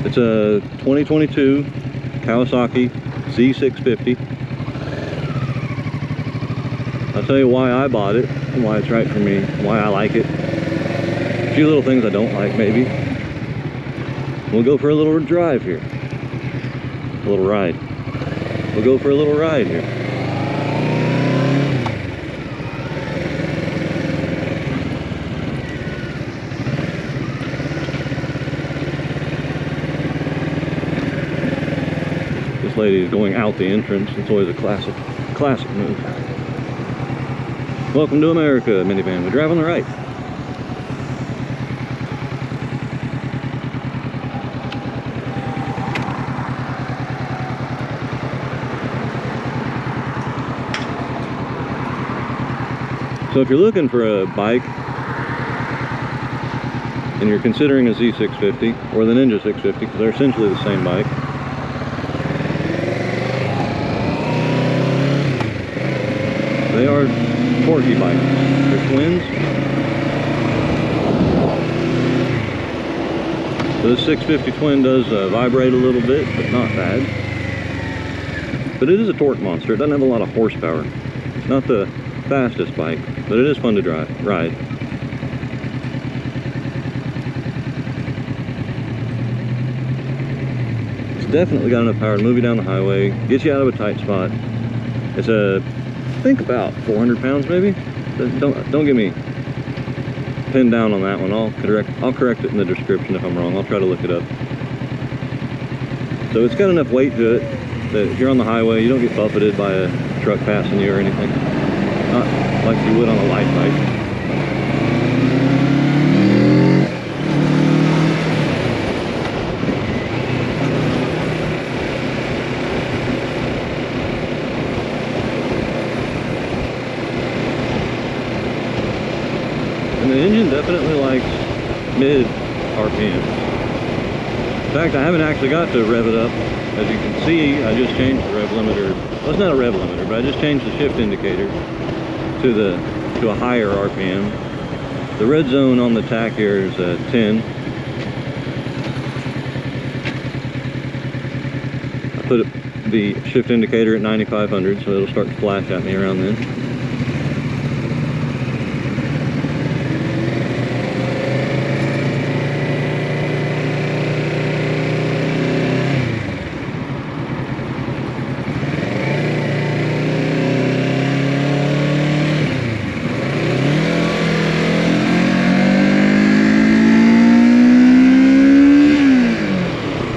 It's a 2022 Kawasaki Z650. I'll tell you why I bought it and why it's right for me, why I like it. A few little things I don't like, maybe. We'll go for a little drive here. A little ride. We'll go for a little ride here. This lady is going out the entrance. It's always a classic move. Welcome to America, minivan. We drive on the right. So if you're looking for a bike and you're considering a Z650 or the Ninja 650, because they're essentially the same bike, they are torquey bikes. They're twins. So this 650 twin does vibrate a little bit, but not bad. But it is a torque monster. It doesn't have a lot of horsepower. It's not the fastest bike, but it is fun to ride. It's definitely got enough power to move you down the highway, get you out of a tight spot. It's I think about 400 pounds maybe. Don't get me pinned down on that one. I'll correct it in the description if I'm wrong. I'll try to look it up. So it's got enough weight to it that if you're on the highway, you don't get buffeted by a truck passing you or anything. Not like you would on a light bike. And the engine definitely likes mid RPM. In fact, I haven't actually got to rev it up. As you can see, I just changed the rev limiter. Well, it's not a rev limiter, but I just changed the shift indicator to a higher RPM. The red zone on the tach here is 10. I put the shift indicator at 9500, so it'll start to flash at me around then.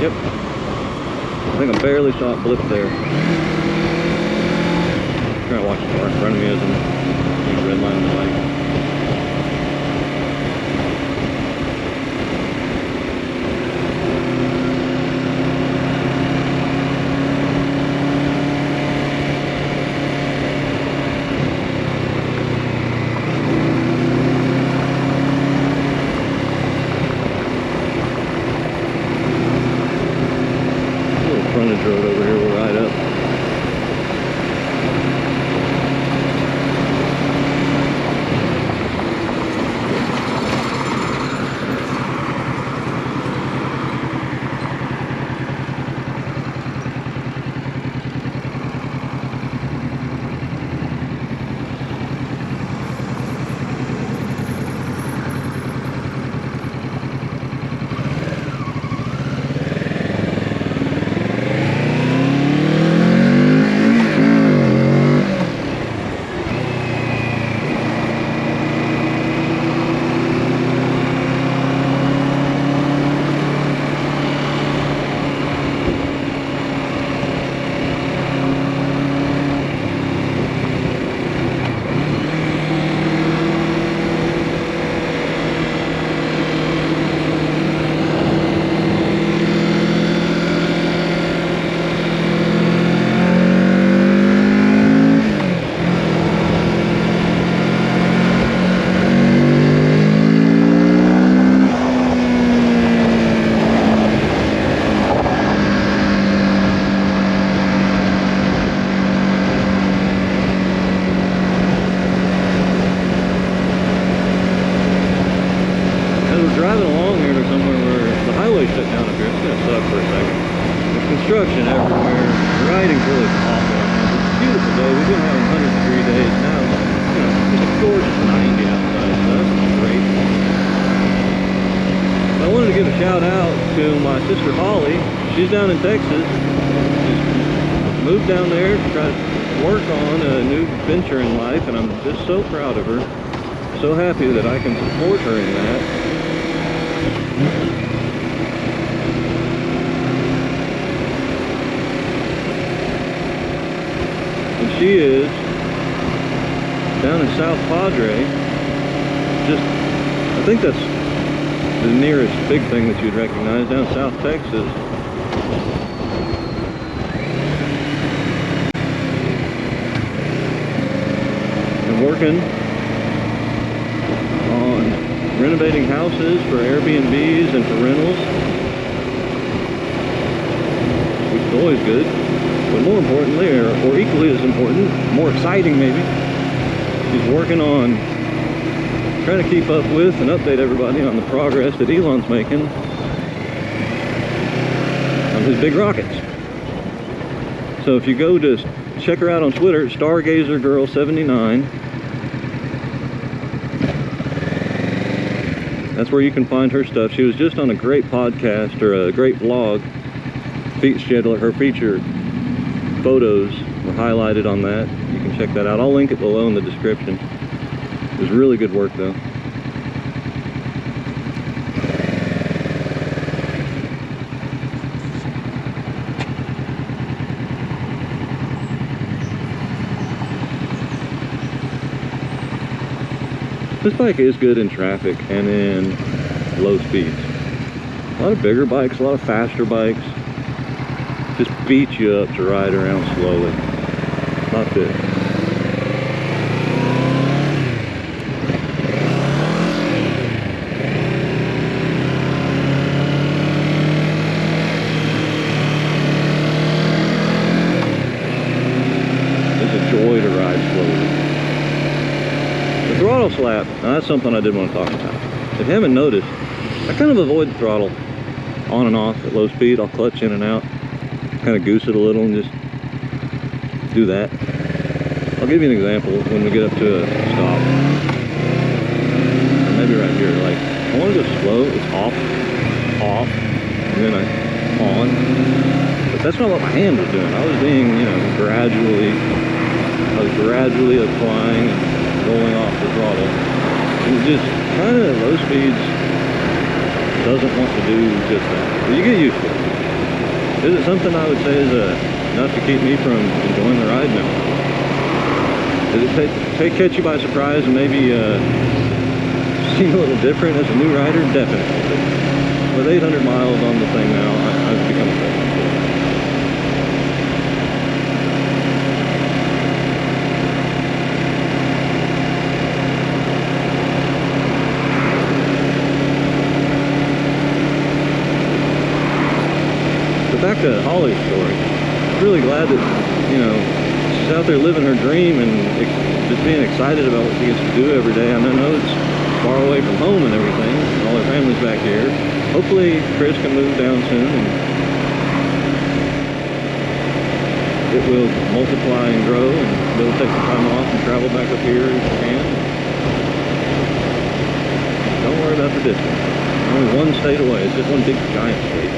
Yep. I think I barely saw it blip there. I'm trying to watch the car in front of me as I'm seeing a red line on the light. Frontage road over here will ride up. suck for a second. There's construction everywhere. The riding's really awful. It's a beautiful day. We've been having 100-degree days now. You know, it's a gorgeous 90 outside, so that's great. I wanted to give a shout out to my sister Holly. She's down in Texas. She's moved down there to try to work on a new venture in life, and I'm just so proud of her. So happy that I can support her in that. And she is down in South Padre. Just, I think that's the nearest big thing that you'd recognize, down South Texas. And working on renovating houses for Airbnbs and for rentals, which is always good. But more importantly, or equally as important, more exciting maybe, she's working on trying to keep up with and update everybody on the progress that Elon's making on his big rockets. So if you go to check her out on Twitter, Stargazer Girl 79, that's where you can find her stuff. She was just on a great podcast, or a great vlog. She had her featured photos were highlighted on that. You can check that out. I'll link it below in the description. It was really good work though. This bike is good in traffic and in low speeds. A lot of bigger bikes, a lot of faster bikes just beat you up to ride around slowly. Not this. Joy to ride slowly. The throttle slap, now that's something I did want to talk about. If you haven't noticed, I kind of avoid the throttle on and off at low speed. I'll clutch in and out, kind of goose it a little and just do that. I'll give you an example when we get up to a stop. Or maybe right here, like, I want to go slow, it's off, and then on. But that's not what my hand was doing. I was being, you know, gradually applying and rolling off the throttle. And it just kind of at low speeds doesn't want to do just that. But you get used to it. Is it something I would say is enough to keep me from enjoying the ride? No. Does it catch you by surprise and maybe seem a little different as a new rider? Definitely. With 800 miles on the thing now, I've become accustomed to it. Back to Holly's story. I'm really glad that, you know, she's out there living her dream and just being excited about what she gets to do every day. I know it's far away from home and everything, and all her family's back here. Hopefully Chris can move down soon and it will multiply and grow, and they'll take some time off and travel back up here if you can. Don't worry about the distance. Only one state away. It's just one big giant state.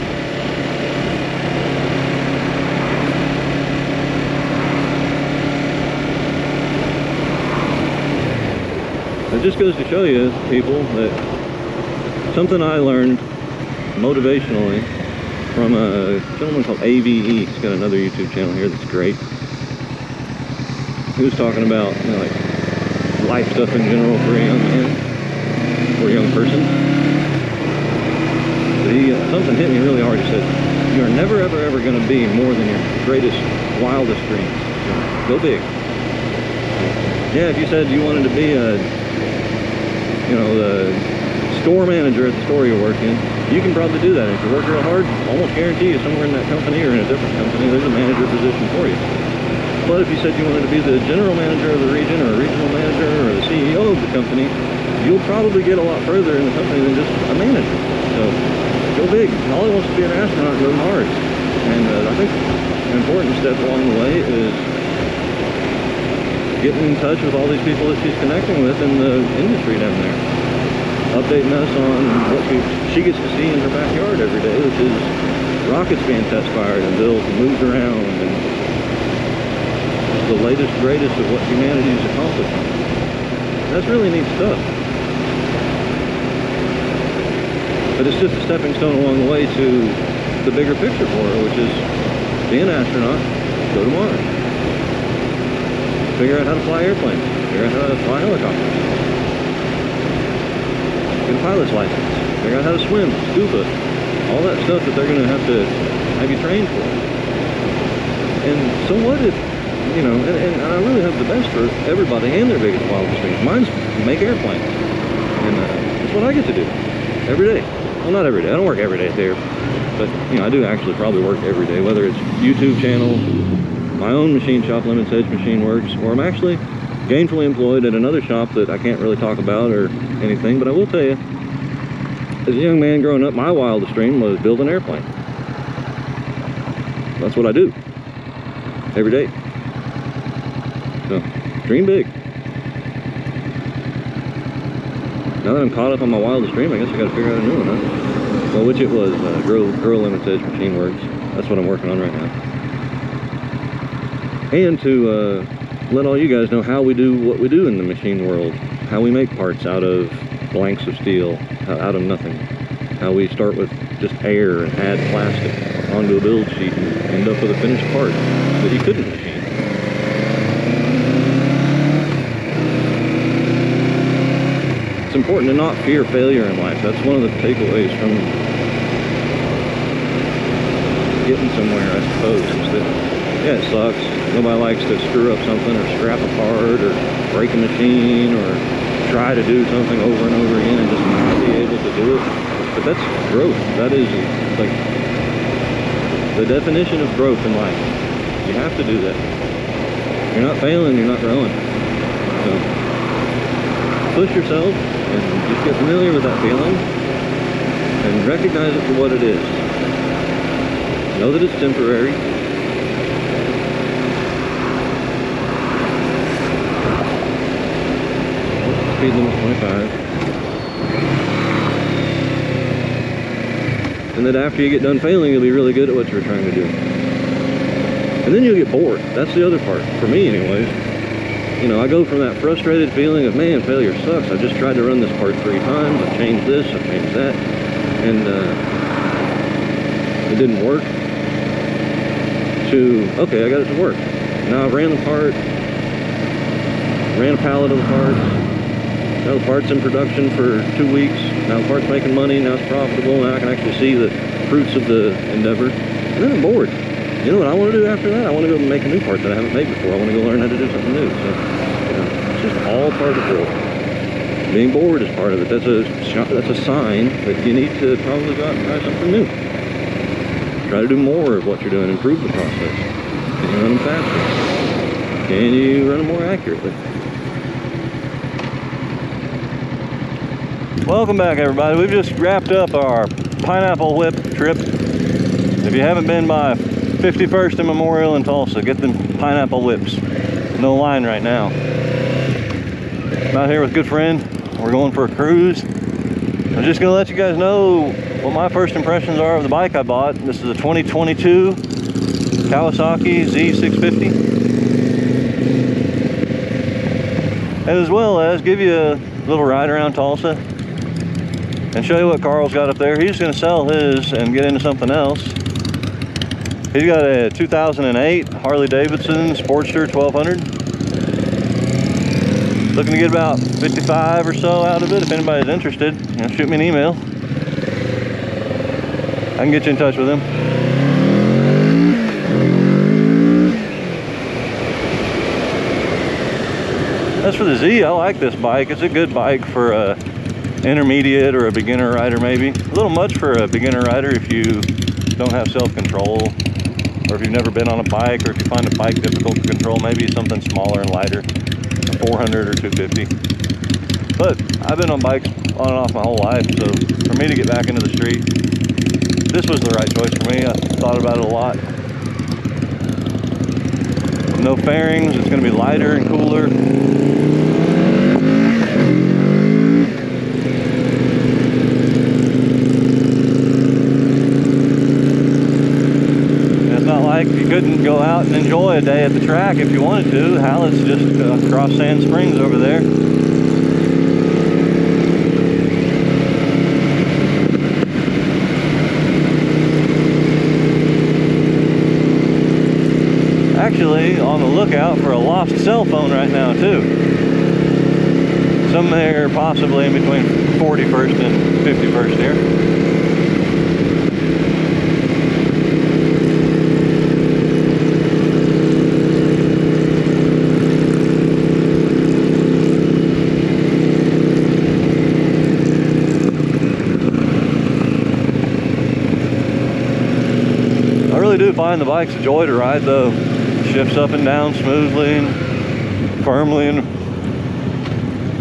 It just goes to show you, people, that something I learned motivationally from a gentleman called AVE. He's got another YouTube channel here that's great. He was talking about, you know, like life stuff in general for a young man or a young person. But something hit me really hard. He said, "You are never, ever, ever going to be more than your greatest, wildest dreams. Go big." Yeah, if you said you wanted to be the store manager at the store you work in, you can probably do that. If you work real hard, almost guarantee you somewhere in that company or in a different company, there's a manager position for you. But if you said you wanted to be the general manager of the region or a regional manager or the CEO of the company, you'll probably get a lot further in the company than just a manager. So go big. All he wants to be an astronaut and go to Mars. And I think an important step along the way is getting in touch with all these people that she's connecting with in the industry down there. Updating us on what she gets to see in her backyard every day, which is rockets being test fired and built and moved around, and the latest, greatest of what humanity's accomplishing. That's really neat stuff. But it's just a stepping stone along the way to the bigger picture for her, which is be an astronaut, go to Mars. Figure out how to fly airplanes, figure out how to fly helicopters, get a pilot's license, figure out how to swim, scuba, all that stuff that they're going to have you trained for. And so what if, you know, and I really hope the best for everybody and their biggest wildest dreams. Mine's make airplanes, and that's what I get to do every day. Well, not every day, I don't work every day there, but you know, I do actually probably work every day, whether it's YouTube channel, my own machine shop, Lemons Edge Machine Works, or I'm actually gainfully employed at another shop that I can't really talk about or anything, but I will tell you, as a young man growing up, my wildest dream was build an airplane. That's what I do every day. So, dream big. Now that I'm caught up on my wildest dream, I guess I gotta figure out a new one, huh? Well, which it was, grow Lemons Edge Machine Works. That's what I'm working on right now. And to let all you guys know how we do what we do in the machine world, how we make parts out of blanks of steel, out of nothing, how we start with just air and add plastic onto a build sheet and end up with a finished part that you couldn't machine. It's important to not fear failure in life. That's one of the takeaways from getting somewhere, I suppose, is that yeah, it sucks. Nobody likes to screw up something or scrap a part or break a machine or try to do something over and over again and just not be able to do it. But that's growth. That is like the definition of growth in life. You have to do that. You're not failing, you're not growing. So push yourself and just get familiar with that feeling and recognize it for what it is. Know that it's temporary. Speed limit 25. And that after you get done failing, you'll be really good at what you were trying to do. And then you'll get bored. That's the other part, for me anyways. You know, I go from that frustrated feeling of, man, failure sucks. I just tried to run this part 3 times. I've changed this, I've changed that. And it didn't work. To, okay, I got it to work. Now I've ran the part, ran a pallet of the parts. Now the part's in production for 2 weeks. Now the part's making money. Now it's profitable. Now I can actually see the fruits of the endeavor. And then I'm bored. You know what I want to do after that? I want to go make a new part that I haven't made before. I want to go learn how to do something new. So, you know, it's just all part of growth. Being bored is part of it. That's a sign that you need to probably go out and try something new. Try to do more of what you're doing. Improve the process. Can you run them faster? Can you run them more accurately? Welcome back, everybody. We've just wrapped up our pineapple whip trip. If you haven't been by 51st and Memorial in Tulsa, get them pineapple whips. No line right now. I'm out here with a good friend. We're going for a cruise. I'm just gonna let you guys know what my first impressions are of the bike I bought. This is a 2022 Kawasaki Z650. As well as give you a little ride around Tulsa and show you what Carl's got up there. He's going to sell his and get into something else. He's got a 2008 Harley Davidson Sportster 1200. Looking to get about 55 or so out of it. If anybody's interested, you know, shoot me an email. I can get you in touch with him. As for the Z, I like this bike. It's a good bike for a intermediate or a beginner rider maybe. A little much for a beginner rider if you don't have self-control, or if you've never been on a bike, or if you find a bike difficult to control, maybe something smaller and lighter, a 400 or 250. But I've been on bikes on and off my whole life, so for me to get back into the street, this was the right choice for me. I thought about it a lot. No fairings, it's going to be lighter and cooler. And it's not like you couldn't go out and enjoy a day at the track if you wanted to. Hell, it's just across Sand Springs over there. Actually on the lookout for a lost cell phone right now too. Somewhere possibly in between 41st and 51st here. I really do find the bike's a joy to ride though. Shifts up and down smoothly and firmly, and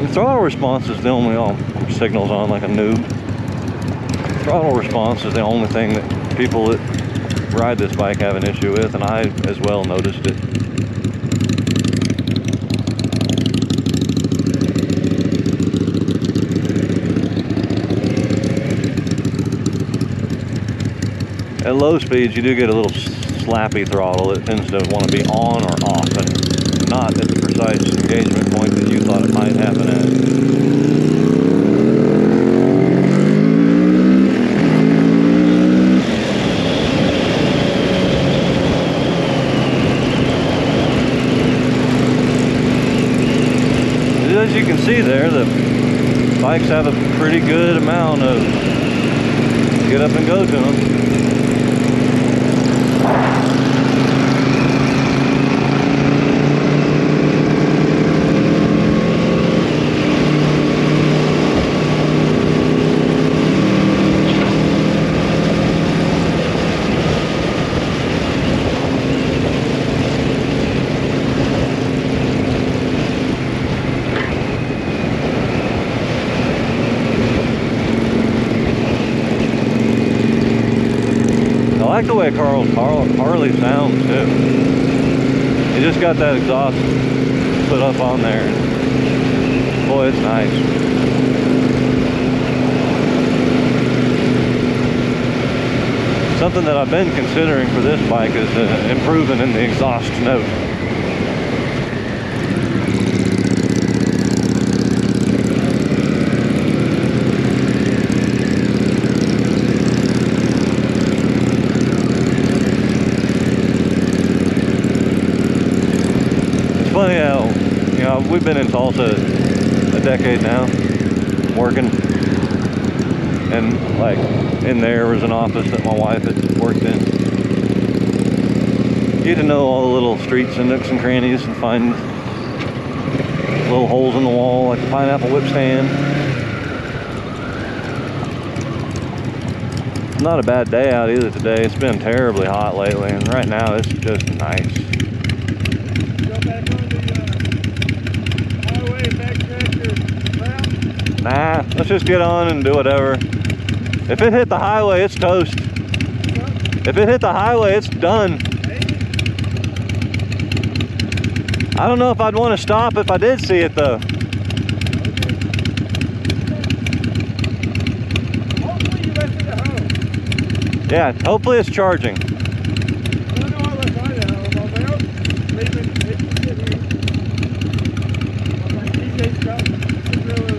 the throttle response is the only signals on like a noob. Throttle response is the only thing that people that ride this bike have an issue with, and I as well noticed it. At low speeds you do get a little slappy throttle. It tends to want to be on or off and not at the precise engagement point that you thought it might happen at. As you can see there, the bikes have a pretty good amount of get up and go to them. I like the way Harley sounds too. He just got that exhaust put up on there. Boy, it's nice. Something that I've been considering for this bike is improving in the exhaust note. Funny how, you know, we've been in Tulsa a decade now, working, and like in there was an office that my wife had worked in. You get to know all the little streets and nooks and crannies and find little holes in the wall like the pineapple whip stand. Not a bad day out either today. It's been terribly hot lately, and right now it's just nice. Nah, let's just get on and do whatever. If it hit the highway, it's toast. If it hit the highway, it's done. I don't know if I'd want to stop if I did see it though. Hopefully you left it at home. Yeah, hopefully it's charging. I don't know I left mine at home. I was like, oh, maybe it can get here. I was like, DJ's got the grill.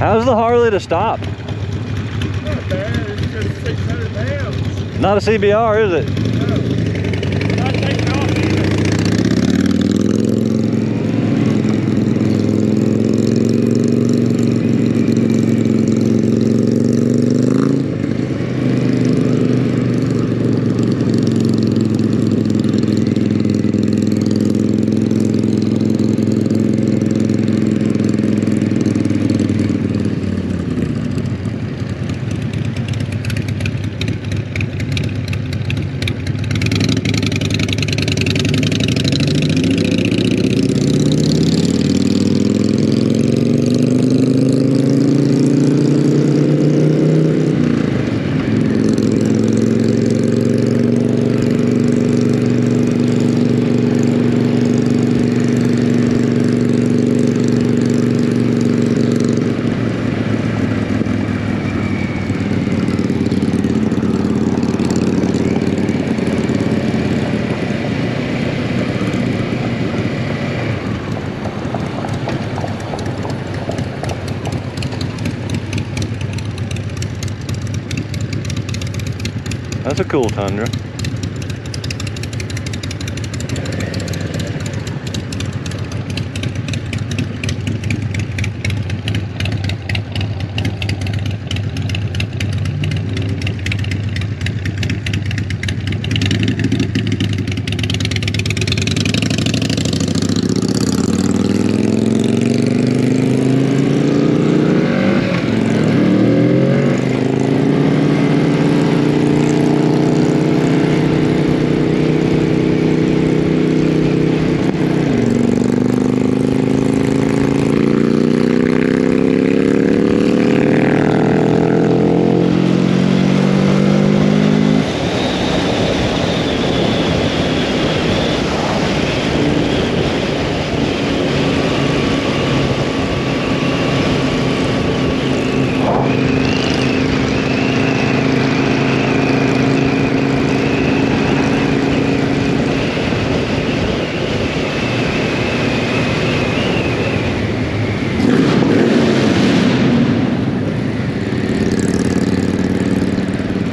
How's the Harley to stop? Not bad, it's just 600 pounds. Not a CBR, is it? No. Not taking off either. That's a cool Tundra.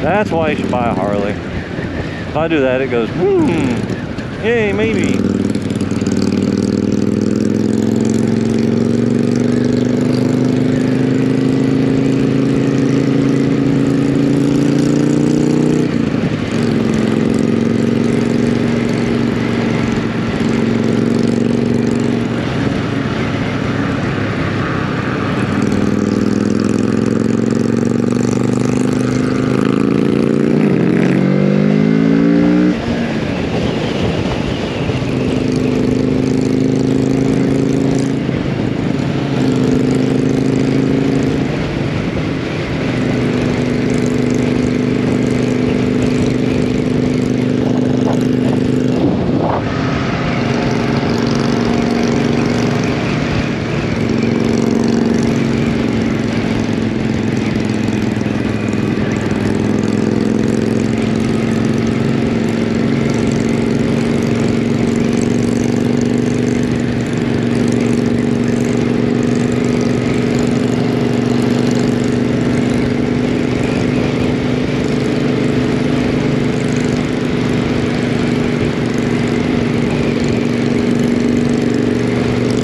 That's why you should buy a Harley. If I do that, it goes, yay, maybe.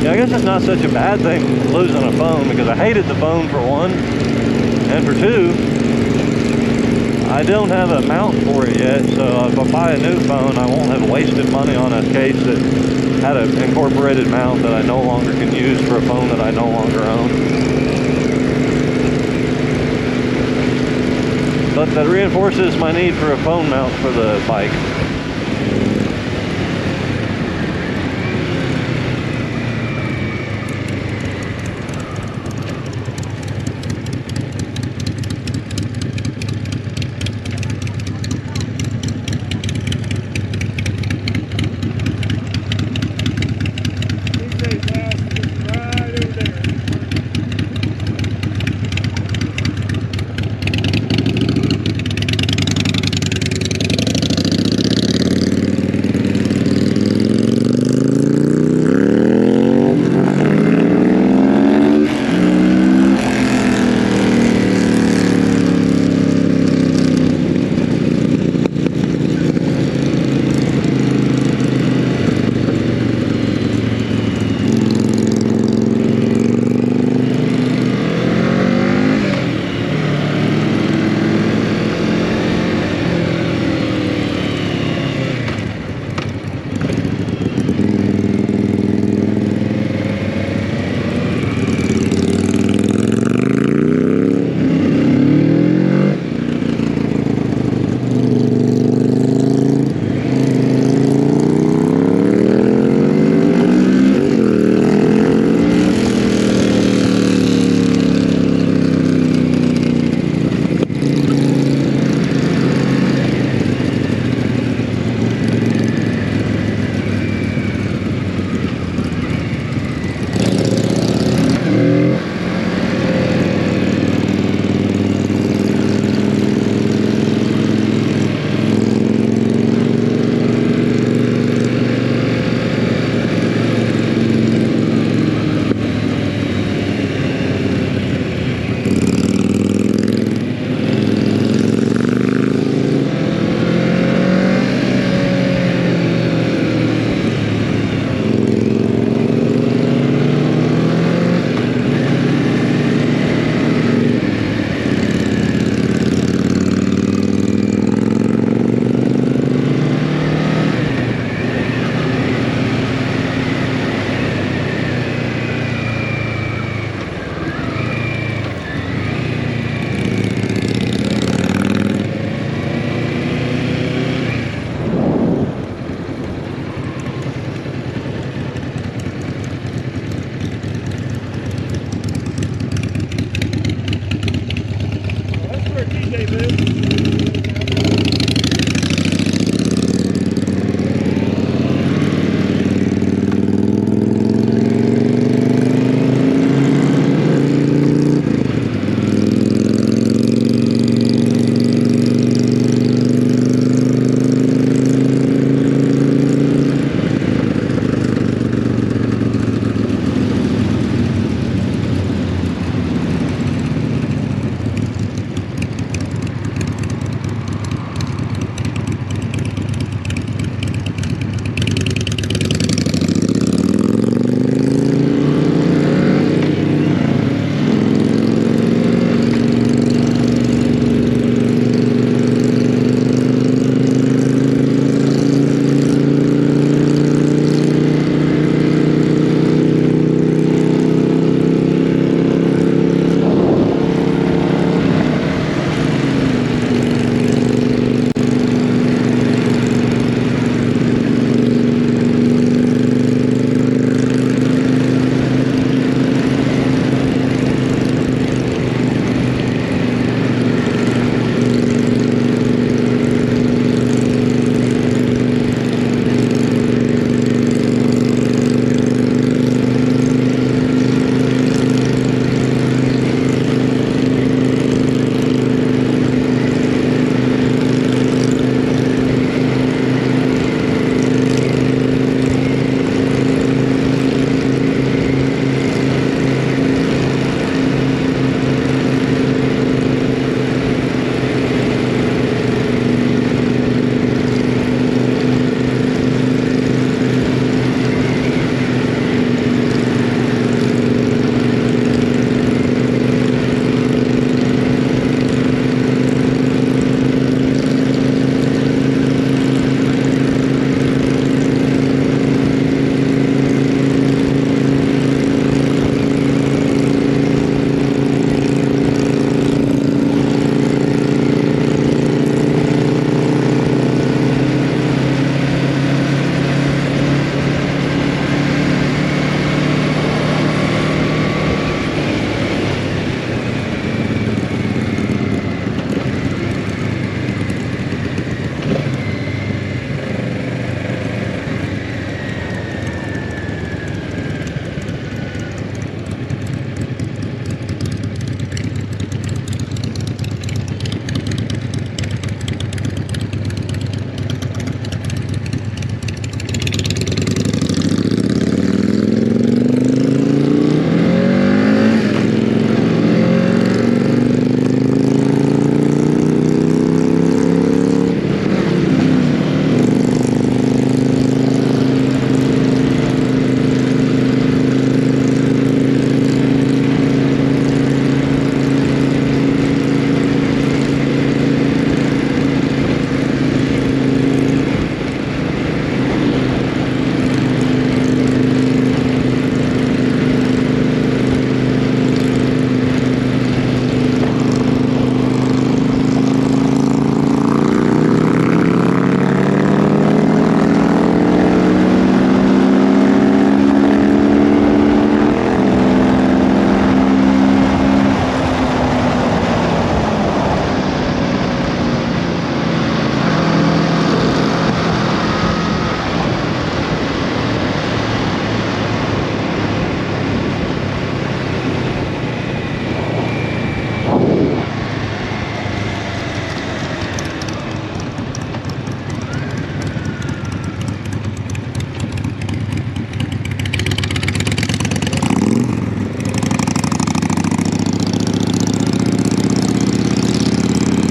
I guess it's not such a bad thing losing a phone, because I hated the phone for one, and for two, I don't have a mount for it yet, so if I buy a new phone, I won't have wasted money on a case that had an incorporated mount that I no longer can use for a phone that I no longer own. But that reinforces my need for a phone mount for the bike.